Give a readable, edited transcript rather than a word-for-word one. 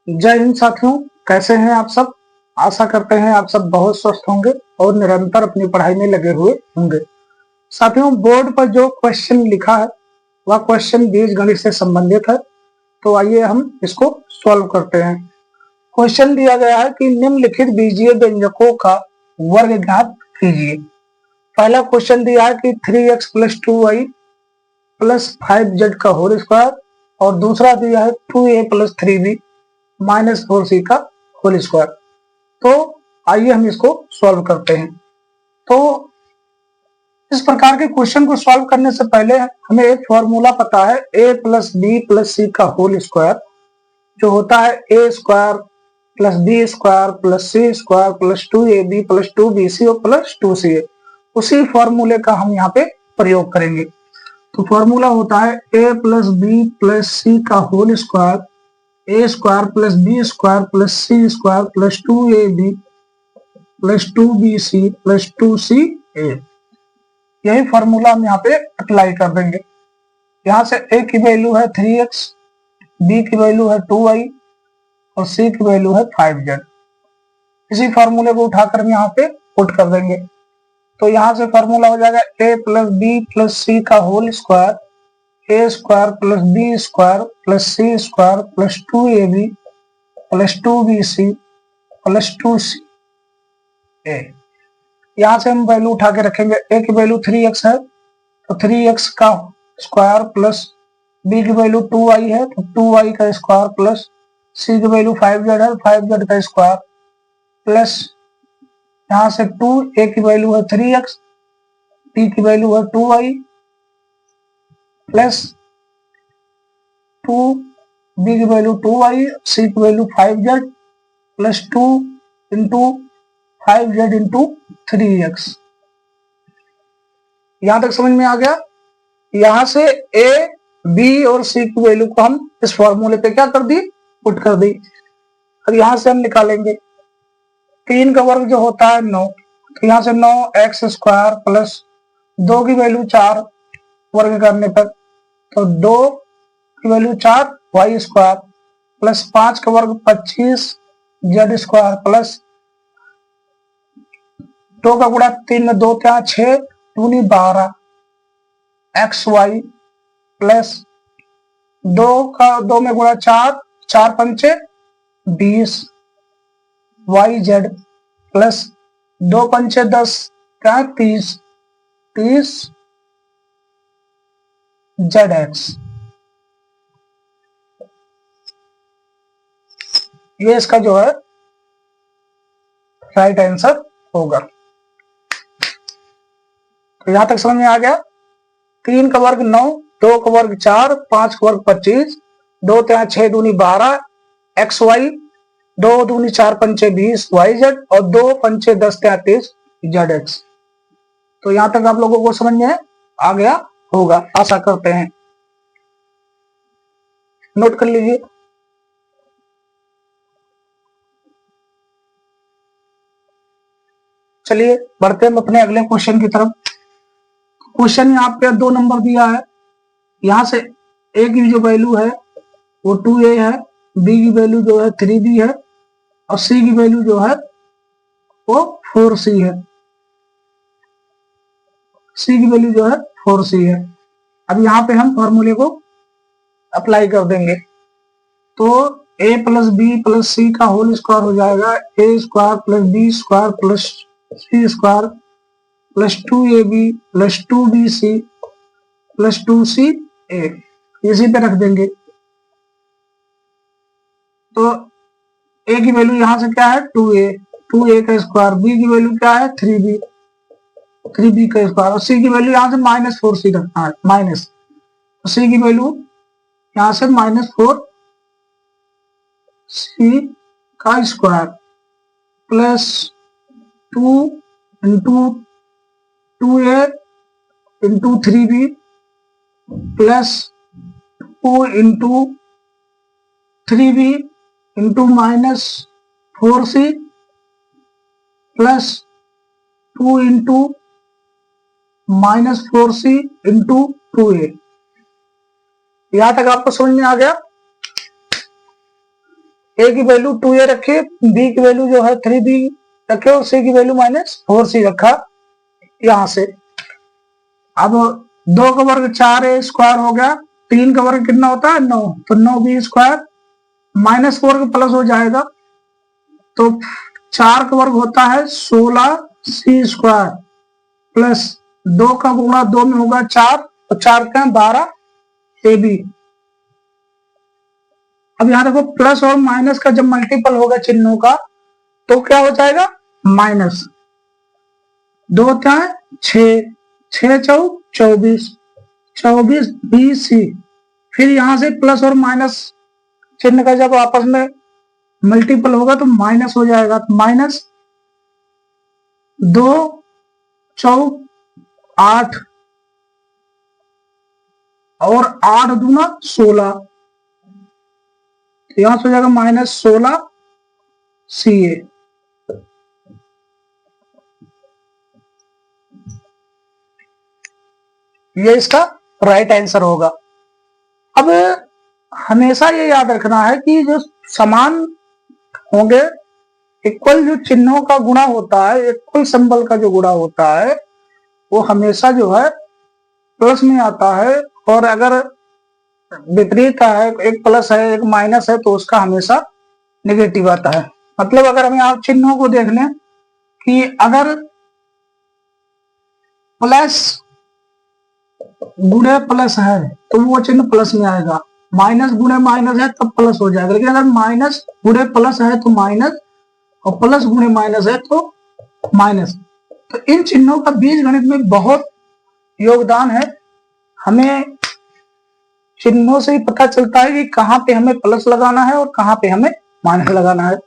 जय हिंद साथियों, कैसे हैं आप सब। आशा करते हैं आप सब बहुत स्वस्थ होंगे और निरंतर अपनी पढ़ाई में लगे हुए होंगे। साथियों, बोर्ड पर जो क्वेश्चन लिखा है वह क्वेश्चन बीजगणित से संबंधित है, तो आइए हम इसको सॉल्व करते हैं। क्वेश्चन दिया गया है कि निम्नलिखित बीजीय व्यंजकों का वर्ग ज्ञात कीजिए। पहला क्वेश्चन दिया है कि 3x + 2y + 5z का होल स्क्वायर, और दूसरा दिया है 2a + 3b -4c का होल स्क्वायर। तो आइए हम इसको सॉल्व करते हैं। तो इस प्रकार के क्वेश्चन को सॉल्व करने से पहले हमें एक फॉर्मूला पता है, a + b + c का होल स्क्वायर, जो होता है a² + b² + c² + 2ab + 2bc और + 2ca। उसी फॉर्मूले का हम यहाँ पे प्रयोग करेंगे। तो फॉर्मूला होता है a + b + c का whole square, a² + b² + c² + 2ab + 2bc + 2ca। यही फॉर्मूला हम यहाँ पे अप्लाई कर देंगे। यहाँ से a की वैल्यू है 3x, b की वैल्यू है 2y और c की वैल्यू है 5z। इसी फॉर्मूले को उठाकर हम यहाँ पे पुट कर देंगे। तो यहाँ से फॉर्मूला हो जाएगा a + b + c का whole square, a² + b² + c² + 2ab + 2bc + 2ca। यहाँ से हम वैल्यू उठा के रखेंगे। a की वैल्यू 3x है तो 3x का स्क्वायर प्लस b की वैल्यू 2y है तो 2y का स्क्वायर प्लस c की वैल्यू 5z है 5z का स्क्वायर प्लस यहाँ से 2, a की वैल्यू है 3x, b की वैल्यू है 2y प्लस 2, b की वैल्यू 2y, c की value 5z plus 2 into 5z into 3x। यहां तक समझ में आ गया। यहां से a, b और c की वैल्यू को हम इस फॉर्मूले पे क्या कर दी, पुट कर दी। अब यहां से हम निकालेंगे 3 का वर्ग जो होता है 9, तो यहां से 9x² प्लस 2 की वैल्यू 4 वर्ग करने पर, तो 2 की वैल्यू 4 y² प्लस 5 का वर्ग 25z² प्लस 2 का गुणा 3 में 2 क्या 6 दूनी 12 xy प्लस 2 का 2 में गुणा 4, 4 पंचे 20 yz प्लस 2 पंचे 10 क्या 30 30 zx। ये इसका जो है राइट आंसर होगा। तो यहां तक समझ में आ गया। 3 का वर्ग 9, 2 का वर्ग 4, 5 का वर्ग 25, 2 3 6 दूनी 12 xy, 2 दूनी 4 पंचे 20 yz और 2 पंचे 10 33 zx। तो यहां तक आप लोगों को समझ में आ गया होगा, आशा करते हैं। नोट कर लीजिए। चलिए बढ़ते हैं अपने अगले क्वेश्चन की तरफ। क्वेश्चन यहाँ पे 2 नंबर दिया है। यहाँ से a की जो वैल्यू है वो 2a है, b की वैल्यू जो है 3b है और c की वैल्यू जो है वो 4c है। c की वैल्यू जो है 4c है। अब यहाँ पे हम फॉर्मूले को अप्लाई कर देंगे। तो a + b + c का होल स्क्वायर हो जाएगा a² + b² + c² + 2ab + 2bc + 2ca। इसी पे रख देंगे। तो a की वैल्यू यहां से क्या है 2a, 2a का स्क्वायर, b की वैल्यू क्या है 3b, 3b का स्क्वायर और c की वैल्यू यहां से -4c रखना है, माइनस। तो c की वैल्यू यहां से -4c का square plus 2 into 2a into 3b plus 2 into 3b into -4c plus 2 into -4c into 2a। यहां तक आपको समझ में आ गया। ए की वैल्यू 2a रखिए, बी की वैल्यू जो है 3b रखे और सी की वैल्यू -4c रखा यहां से। अब 2 का वर्ग 4a स्क्वायर हो गया, 3 का वर्ग कितना होता है 9, तो 9b स्क्वायर -4 का प्लस हो जाएगा, तो 4 का वर्ग होता है 16c स्क्वायर प्लस 2 का गुणा 2 में होगा 4, तो 4 का 12ab। अब यहां देखो प्लस और माइनस का जब मल्टीपल होगा चिन्हों का तो क्या हो जाएगा माइनस, 2 क्या है 6, 6 चौक 24, 24 BC। फिर यहां से प्लस और माइनस चिन्ह का जब आपस में मल्टीपल होगा तो माइनस हो जाएगा, तो माइनस 2 चौक 8 और 8 दूना 16, तो यहां से हो जाएगा -16CA। ये इसका राइट आंसर होगा। अब हमेशा ये याद रखना है कि जो समान होंगे, इक्वल जो चिन्हों का गुणा होता है, इक्वल सिंबल का जो गुणा होता है वो हमेशा जो है प्लस में आता है, और अगर विपरीत है, एक प्लस है एक माइनस है, तो उसका हमेशा नेगेटिव आता है। मतलब अगर हम यहाँ चिन्हों को देख लें कि अगर प्लस गुणे प्लस है तो वो चिन्ह प्लस में आएगा, माइनस गुणे माइनस है तब प्लस हो जाएगा, लेकिन अगर माइनस गुणे प्लस है तो माइनस, और प्लस गुणे माइनस है तो माइनस। तो इन चिन्हों का बीज गणित में बहुत योगदान है। हमें चिन्हों से ही पता चलता है कि कहाँ पे हमें प्लस लगाना है और कहाँ पे हमें माइनस लगाना है।